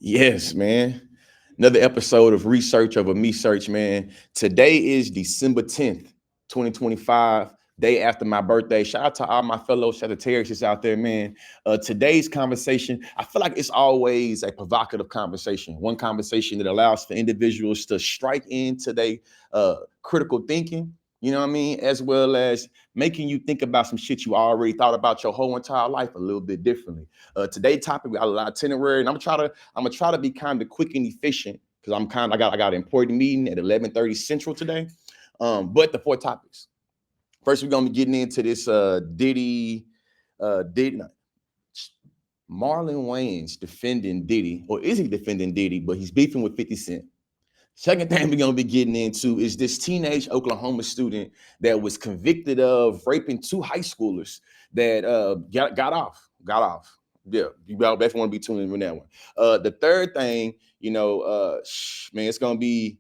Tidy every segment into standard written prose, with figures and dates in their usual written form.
Yes, man. Another episode of Research Over Me Search, man. Today is December 10th, 2025, day after my birthday. Shout out to all my fellow Sagittarius out there, man. Today's conversation, I feel like it's always a provocative conversation. One conversation that allows for individuals to strike into their critical thinking, you know what I mean? As well as making you think about some shit you already thought about your whole entire life a little bit differently. Today's topic, we got a lot of itinerary, and I'm gonna try to be kind of quick and efficient because I got an important meeting at 11:30 Central today. But the four topics. First, we're gonna be getting into this Diddy, Marlon Wayans defending Diddy, or is he defending Diddy? But he's beefing with 50 Cent. Second thing we're gonna be getting into is this teenage Oklahoma student that was convicted of raping two high schoolers that got off. Yeah, you definitely want to be tuning in with that one. The third thing, man, it's gonna be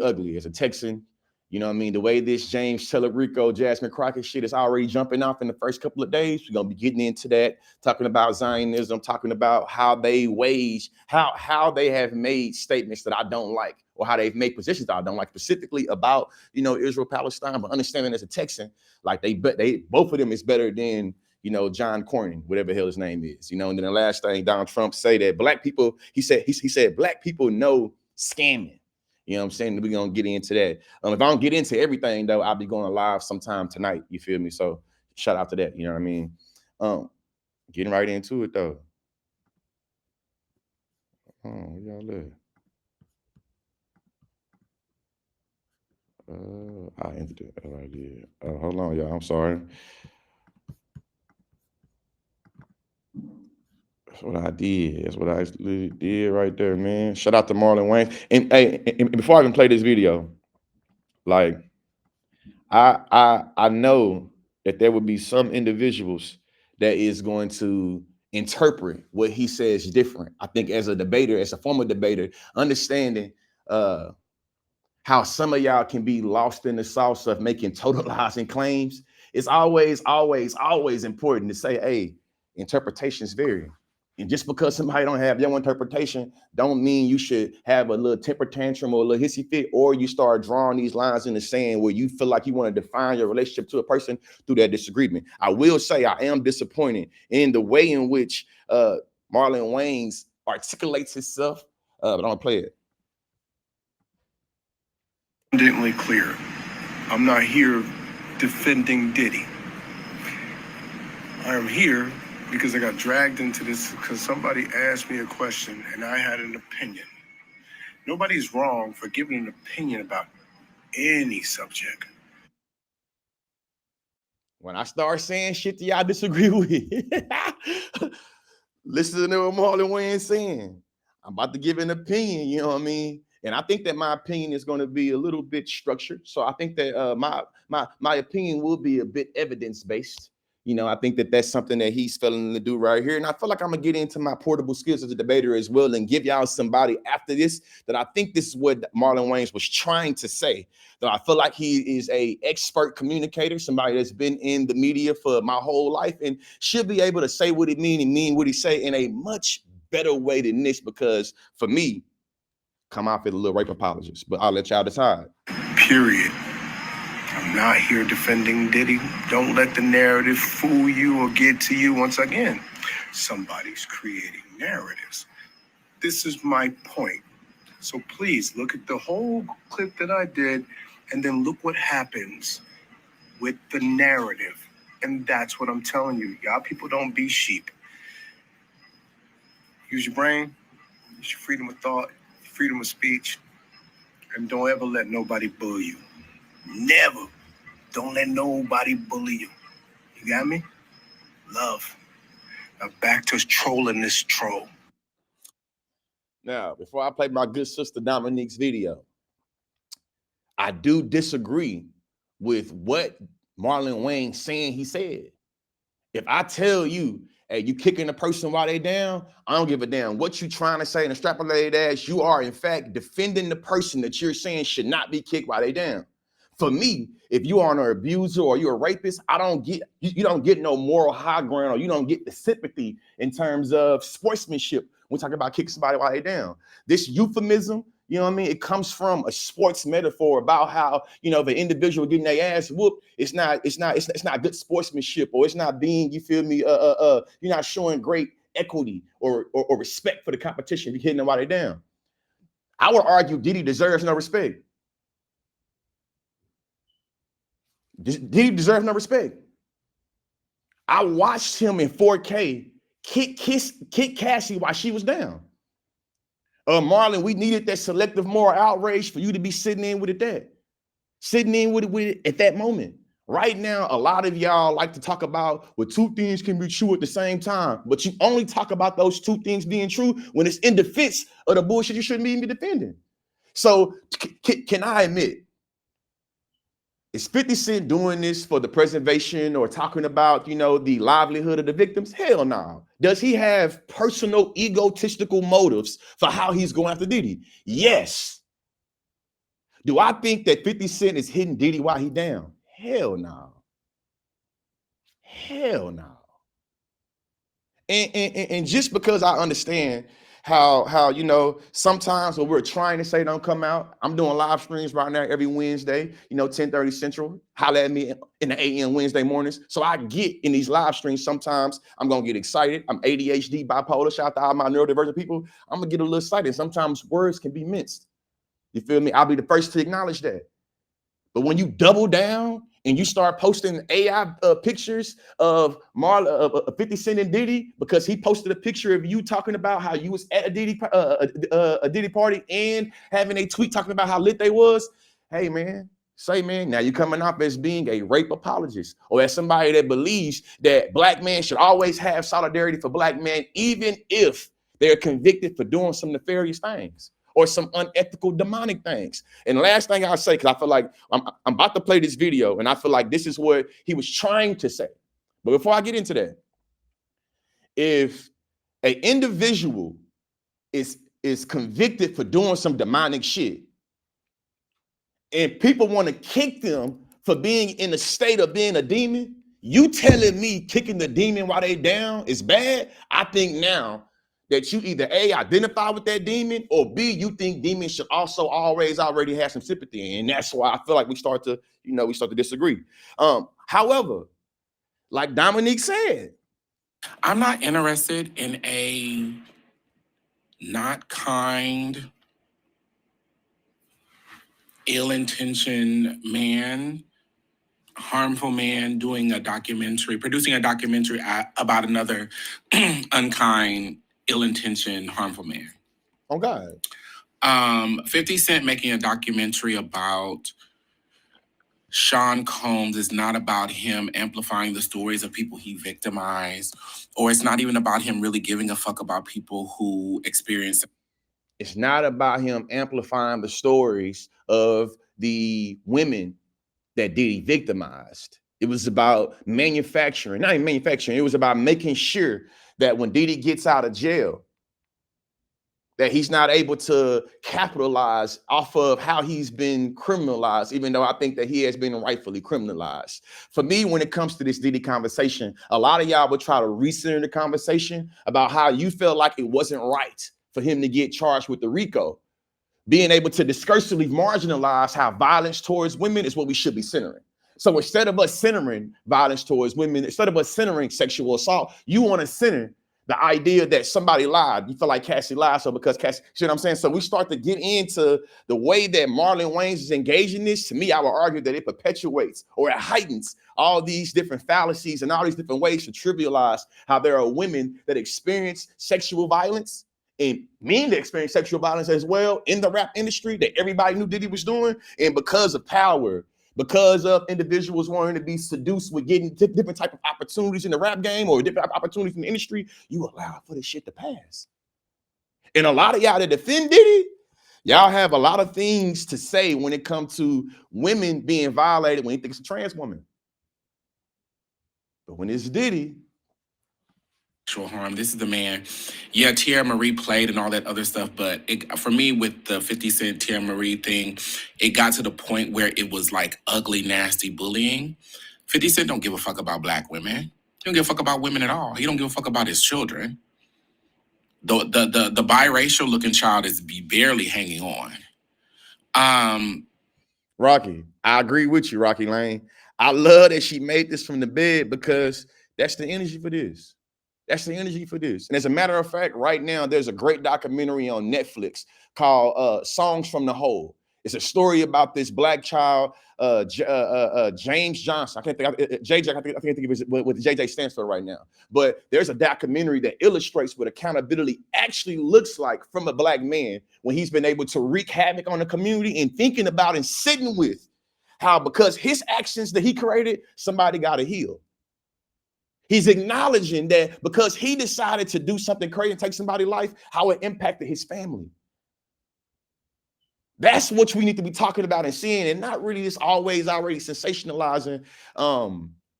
ugly as a Texan. You know what I mean? The way this James Tellerico, Jasmine Crockett shit is already jumping off in the first couple of days. We're gonna be getting into that, talking about Zionism, talking about how how they have made statements that I don't like, or how they've made positions that I don't like, specifically about Israel, Palestine. But understanding as a Texan, like they both of them is better than John Cornyn, whatever the hell his name is. And then the last thing, Donald Trump say that black people, he said black people know scamming. You know what I'm saying? We're gonna get into that. If I don't get into everything though, I'll be going live sometime tonight. You feel me? So shout out to that. You know what I mean? Um, Getting right into it though. Oh, where y'all live? I entered it. Oh, I did. Hold on, y'all. I'm sorry. That's what I did. That's what I actually did right there, man. Shout out to Marlon Wayne. And hey, and before I even play this video, like I know that there would be some individuals that is going to interpret what he says different. I think as a debater, as a former debater, understanding uh how some of y'all can be lost in the sauce of making totalizing claims, it's always important to say, hey, interpretations vary. And just because somebody don't have your interpretation, don't mean you should have a little temper tantrum or a little hissy fit, or you start drawing these lines in the sand where you feel like you want to define your relationship to a person through that disagreement. I will say I am disappointed in the way in which Marlon Wayans articulates himself, but I'm gonna play it. Abundantly clear. I'm not here defending Diddy. I am here because I got dragged into this because somebody asked me a question and I had an opinion. Nobody's wrong for giving an opinion about any subject. When I start saying shit that y'all disagree with, listen to what Marlon Wayans saying. I'm about to give an opinion, you know what I mean? And I think that my opinion is going to be a little bit structured. So I think that my opinion will be a bit evidence based. I think that that's something that he's failing to do right here. And I feel like I'm gonna get into my portable skills as a debater as well, and give y'all somebody after this that I think this is what Marlon Wayans was trying to say. That I feel like he is a expert communicator, somebody that's been in the media for my whole life and should be able to say what he mean and mean what he say in a much better way than this. Because for me, come off as a little rape apologist, but I'll let y'all decide. Period. I'm not here defending Diddy. Don't let the narrative fool you or get to you. Once again, somebody's creating narratives. This is my point. So please look at the whole clip that I did and then look what happens with the narrative. And that's what I'm telling you. Y'all people don't be sheep. Use your brain, use your freedom of thought, freedom of speech, and don't ever let nobody bully you. Never. Don't let nobody bully you. You got me? Love. Now back to trolling this troll. Now, before I play my good sister Dominique's video, I do disagree with what Marlon Wayne saying he said. If I tell you, hey, you kicking the person while they down, I don't give a damn what you trying to say in extrapolated as. You are, in fact, defending the person that you're saying should not be kicked while they down. For me, if you are an abuser or you're a rapist, I don't get you don't get no moral high ground, or you don't get the sympathy in terms of sportsmanship we talk about kicking somebody while they down. This euphemism, you know what I mean? It comes from a sports metaphor about how, you know, the individual getting their ass whooped, it's not good sportsmanship, or it's not being, you feel me, you're not showing great equity or respect for the competition. You're hitting them while they're down. I would argue Diddy deserves no respect. Diddy deserves no respect. I watched him in 4K kick Cassie while she was down. Marlon, we needed that selective moral outrage for you to be sitting in with it at that moment. Right now, a lot of y'all like to talk about, well, two things can be true at the same time, but you only talk about those two things being true when it's in defense of the bullshit you shouldn't even be defending. So can I admit, is 50 Cent doing this for the preservation or talking about, you know, the livelihood of the victims? Hell no. Does he have personal egotistical motives for how he's going after Diddy? Yes. Do I think that 50 Cent is hitting Diddy while he down? Hell no. Hell no. And just because I understand how you know, sometimes when we're trying to say don't come out, I'm doing live streams right now every Wednesday, you know, 10:30 Central. Holla at me in the AM Wednesday mornings. So I get in these live streams, sometimes I'm gonna get excited. I'm ADHD, bipolar, shout out to all my neurodivergent people. I'm gonna get a little excited. Sometimes words can be minced. You feel me? I'll be the first to acknowledge that. But when you double down and you start posting AI pictures of Marlon, of 50 Cent and Diddy, because he posted a picture of you talking about how you was at a Diddy party and having a tweet talking about how lit they was. Hey man, now you're coming off as being a rape apologist, or as somebody that believes that black men should always have solidarity for black men, even if they're convicted for doing some nefarious things or some unethical demonic things. And the last thing I'll say, because I feel like I'm about to play this video and I feel like this is what he was trying to say. But before I get into that, if an individual is convicted for doing some demonic shit and people want to kick them for being in a state of being a demon, you telling me kicking the demon while they down is bad? I think now that you either A, identify with that demon, or B, you think demons should also always already have some sympathy. And that's why I feel like we start to disagree. However, like Dominique said, I'm not interested in a not kind, ill-intentioned man, harmful man producing a documentary about another unkind, ill-intentioned, harmful man. Oh God. 50 Cent making a documentary about Sean Combs is not about him amplifying the stories of people he victimized, or it's not even about him really giving a fuck about people who experience. It's not about him amplifying the stories of the women that Diddy victimized. It was about not even manufacturing. It was about making sure that when Diddy gets out of jail, that he's not able to capitalize off of how he's been criminalized, even though I think that he has been rightfully criminalized. For me, when it comes to this Diddy conversation, a lot of y'all would try to recenter the conversation about how you felt like it wasn't right for him to get charged with the RICO. Being able to discursively marginalize how violence towards women is what we should be centering. So instead of us centering violence towards women, instead of us centering sexual assault, you want to center the idea that somebody lied. You feel like Cassie lied, so because Cassie, you know what I'm saying? So we start to get into the way that Marlon Wayans is engaged in this. To me, I would argue that it perpetuates or it heightens all these different fallacies and all these different ways to trivialize how there are women that experience sexual violence and men that experience sexual violence as well in the rap industry that everybody knew Diddy was doing. And because of power, because of individuals wanting to be seduced with getting different type of opportunities in the rap game or different opportunities in the industry, you allow for this shit to pass. And a lot of y'all that defend Diddy, y'all have a lot of things to say when it comes to women being violated when you think it's a trans woman. But when it's Diddy, harm. This is the man. Yeah, Tierra Marie played and all that other stuff, but for me, with the 50 Cent Tierra Marie thing, it got to the point where it was like ugly, nasty bullying. 50 Cent don't give a fuck about black women. He don't give a fuck about women at all. He don't give a fuck about his children. The biracial looking child is barely hanging on. Rocky, I agree with you, Rocky Lane. I love that she made this from the bed because that's the energy for this. That's the energy for this. And as a matter of fact, right now, there's a great documentary on Netflix called Songs from the Hole. It's a story about this black child, James Johnson. I can't think, JJ, I can't think of it what JJ stands for right now. But there's a documentary that illustrates what accountability actually looks like from a black man when he's been able to wreak havoc on the community and thinking about and sitting with how because his actions that he created, somebody got to heal. He's acknowledging that because he decided to do something crazy and take somebody's life, how it impacted his family. That's what we need to be talking about and seeing, and not really just always already sensationalizing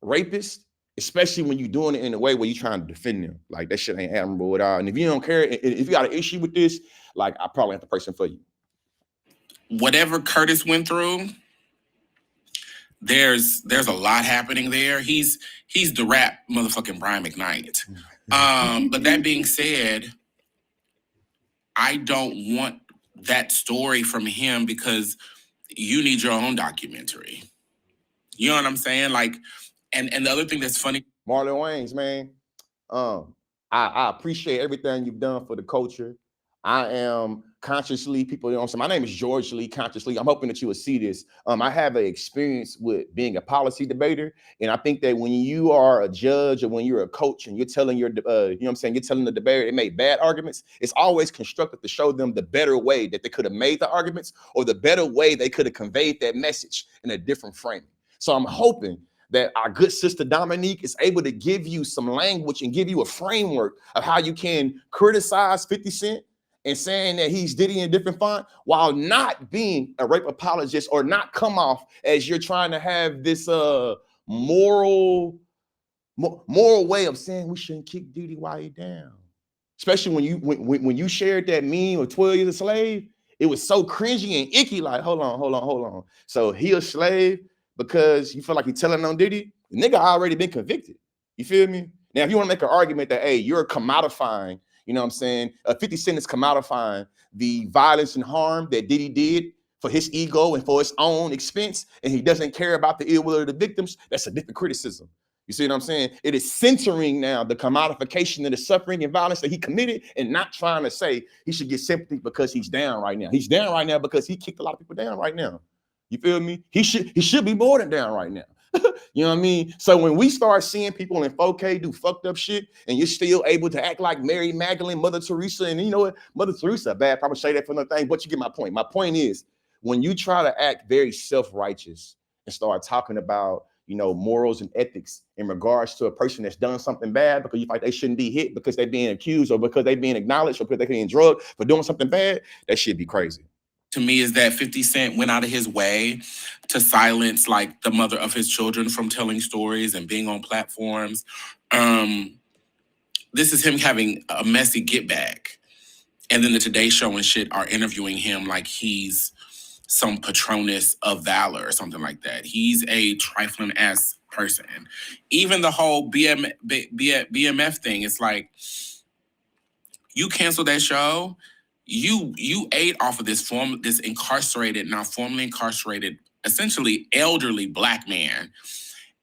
rapists, especially when you're doing it in a way where you're trying to defend them. Like, that shit ain't admirable at all. And if you don't care, if you got an issue with this, like, I probably ain't the person for you. Whatever Curtis went through, there's a lot happening there. He's the rap motherfucking Brian McKnight. But that being said, I don't want that story from him because you need your own documentary. You know what I'm saying? Like, and the other thing that's funny, Marlon Wayans, man, I appreciate everything you've done for the culture. I am consciously, people, you know what I'm saying? My name is George Lee, consciously. I'm hoping that you will see this. I have an experience with being a policy debater. And I think that when you are a judge or when you're a coach and you're telling your, you know what I'm saying? You're telling the debater they made bad arguments. It's always constructive to show them the better way that they could have made the arguments or the better way they could have conveyed that message in a different framing. So I'm hoping that our good sister Dominique is able to give you some language and give you a framework of how you can criticize 50 Cent and saying that he's Diddy in a different font while not being a rape apologist or not come off as you're trying to have this moral way of saying we shouldn't kick Diddy while he's down. Especially when you shared that meme of 12 years a slave, it was so cringy and icky, like, hold on. So he a slave because you feel like you're telling on Diddy? The nigga already been convicted. You feel me? Now, if you want to make an argument that, hey, you're commodifying, you know what I'm saying? 50 Cent is commodifying the violence and harm that Diddy did for his ego and for his own expense, and he doesn't care about the ill will of the victims. That's a different criticism. You see what I'm saying? It is centering now the commodification of the suffering and violence that he committed and not trying to say he should get sympathy because he's down right now. He's down right now because he kicked a lot of people down right now. You feel me? He should be more than down right now. You know what I mean? So when we start seeing people in 4K do fucked up shit and you're still able to act like Mary Magdalene, Mother Teresa, and you know what? Mother Teresa, bad, probably say that for another thing, but you get my point. My point is when you try to act very self-righteous and start talking about, you know, morals and ethics in regards to a person that's done something bad because you feel like they shouldn't be hit because they're being accused or because they're being acknowledged or because they're being drugged for doing something bad, that shit be crazy. To me, is that 50 Cent went out of his way to silence like the mother of his children from telling stories and being on platforms. This is him having a messy get back. And then the Today Show and shit are interviewing him like he's some Patronus of valor or something like that. He's a trifling ass person. Even the whole BMF thing, it's like, you cancel that show, you ate off of this incarcerated, now formerly incarcerated, essentially elderly black man.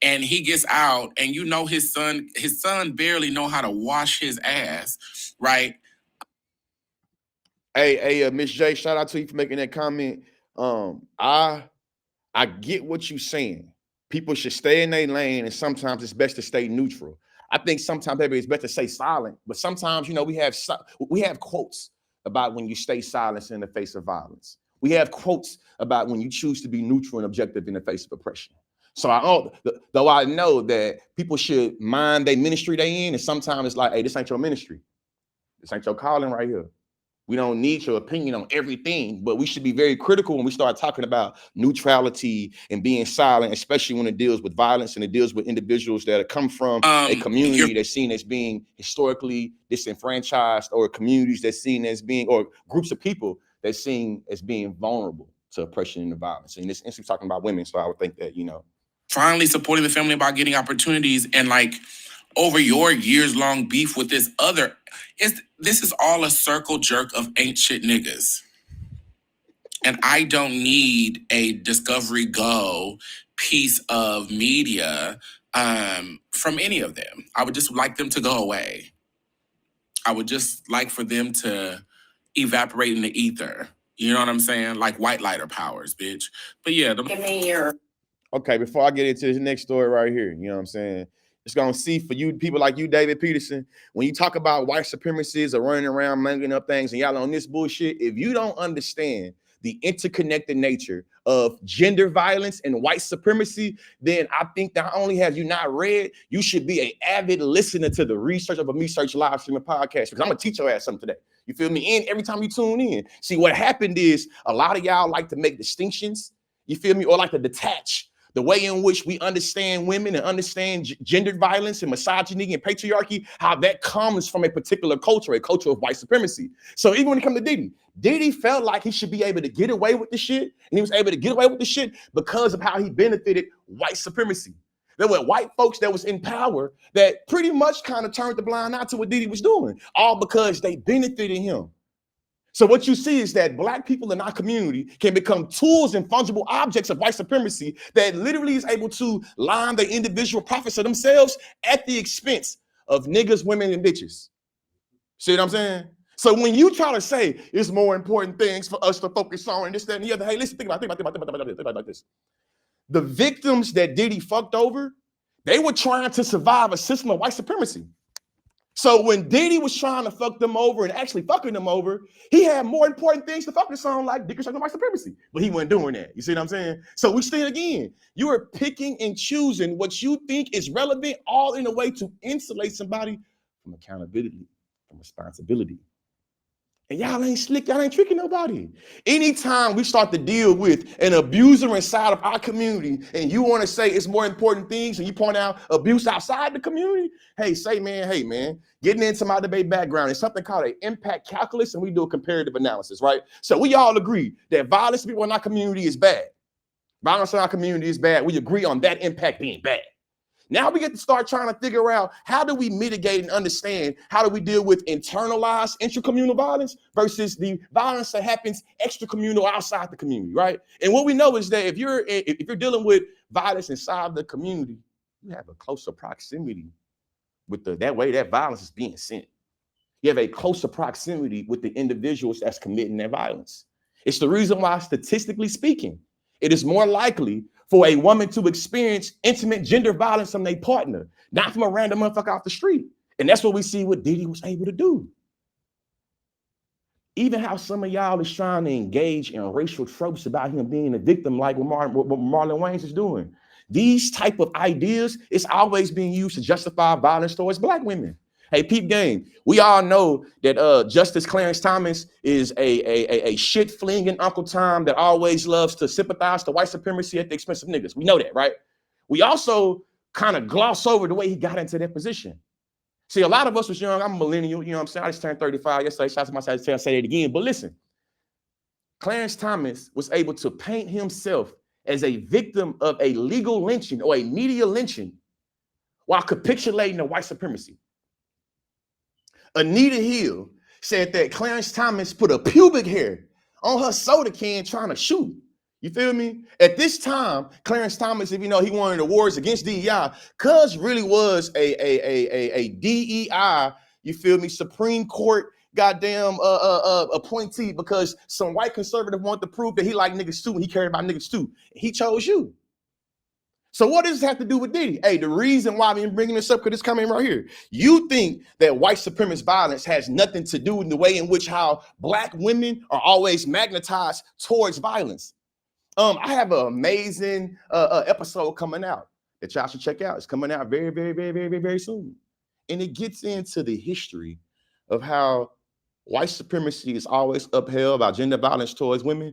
And he gets out and you know his son barely know how to wash his ass, right? Hey, Miss J, shout out to you for making that comment. I get what you're saying. People should stay in their lane, and sometimes it's best to stay neutral. I think sometimes maybe it's better to stay silent, but sometimes, you know, we have quotes about when you stay silent in the face of violence. We have quotes about when you choose to be neutral and objective in the face of oppression. So though I know that people should mind their ministry they in, and sometimes it's like, hey, this ain't your ministry. This ain't your calling right here. We don't need your opinion on everything, but we should be very critical when we start talking about neutrality and being silent, especially when it deals with violence and it deals with individuals that come from a community that's seen as being historically disenfranchised, or communities that's seen as being, or groups of people that's seen as being vulnerable to oppression and violence. And in this instance, talking about women, so I would think that, you know. Finally supporting the family about getting opportunities and like over your years-long beef with this other. This is all a circle jerk of ain't shit niggas. And I don't need a Discovery Go piece of media from any of them. I would just like them to go away. I would just like for them to evaporate in the ether. You know what I'm saying? Like white lighter powers, bitch. But yeah, Give me your. Okay, before I get into this next story right here, you know what I'm saying? It's gonna see for you people like you, David Peterson, when you talk about white supremacists or running around mangling up things and y'all on this bullshit, if you don't understand the interconnected nature of gender violence and white supremacy, then I think not only have you not read, you should be an avid listener to the research of a Me Search live streaming podcast, because I'm gonna teach your ass something today. You feel me? And every time you tune in, see what happened is a lot of y'all like to make distinctions, you feel me, or like to detach the way in which we understand women and understand gendered violence and misogyny and patriarchy, how that comes from a particular culture, a culture of white supremacy. So even when it comes to Diddy, Diddy felt like he should be able to get away with the shit, and he was able to get away with the shit because of how he benefited white supremacy. There were white folks that was in power that pretty much kind of turned the blind eye to what Diddy was doing, all because they benefited him. So what you see is that black people in our community can become tools and fungible objects of white supremacy that literally is able to line the individual profits of themselves at the expense of niggas, women, and bitches. See what I'm saying? So when you try to say it's more important things for us to focus on and this, that, and the other, hey, listen, think about this. The victims that Diddy fucked over, they were trying to survive a system of white supremacy. So when Diddy was trying to fuck them over and actually fucking them over, he had more important things to focus on, like deconstructing white supremacy. But he wasn't doing that. You see what I'm saying? So we see it again. You are picking and choosing what you think is relevant, all in a way to insulate somebody from accountability, from responsibility. And y'all ain't slick, y'all ain't tricking nobody. Anytime we start to deal with an abuser inside of our community and you want to say it's more important things and you point out abuse outside the community, hey, hey, man, getting into my debate background is something called an impact calculus, and we do a comparative analysis, right? So we all agree that violence to people in our community is bad. Violence in our community is bad. We agree on that impact being bad. Now we get to start trying to figure out how do we mitigate and understand, how do we deal with internalized intracommunal violence versus the violence that happens extracommunal outside the community, right? And what we know is that if you're dealing with violence inside the community, you have a closer proximity with that way that violence is being sent. You have a closer proximity with the individuals that's committing that violence. It's the reason why, statistically speaking, it is more likely for a woman to experience intimate gender violence from their partner, not from a random motherfucker off the street. And that's what we see what Diddy was able to do. Even how some of y'all is trying to engage in racial tropes about him being a victim, like what Marlon Wayans is doing. These type of ideas is always being used to justify violence towards black women. Hey, peep game. We all know that Justice Clarence Thomas is a shit-flinging Uncle Tom that always loves to sympathize to white supremacy at the expense of niggas. We know that, right? We also kind of gloss over the way he got into that position. See, a lot of us was young. I'm a millennial, you know what I'm saying? I just turned 35 yesterday. Shout out to myself, I'll say it again. But listen, Clarence Thomas was able to paint himself as a victim of a legal lynching or a media lynching while capitulating to white supremacy. Anita Hill said that Clarence Thomas put a pubic hair on her soda can trying to shoot. You feel me? At this time, Clarence Thomas, if you know, he won the wars against DEI, cuz really was a DEI, you feel me, Supreme Court goddamn appointee, because some white conservative wanted to prove that he liked niggas too and he cared about niggas too. He chose you. So what does this have to do with Diddy? Hey, the reason why I'm bringing this up, because it's coming right here. You think that white supremacist violence has nothing to do with the way in which how black women are always magnetized towards violence. I have an amazing episode coming out that y'all should check out. It's coming out very, very, very, very, very, very soon. And it gets into the history of how white supremacy is always upheld by gender violence towards women.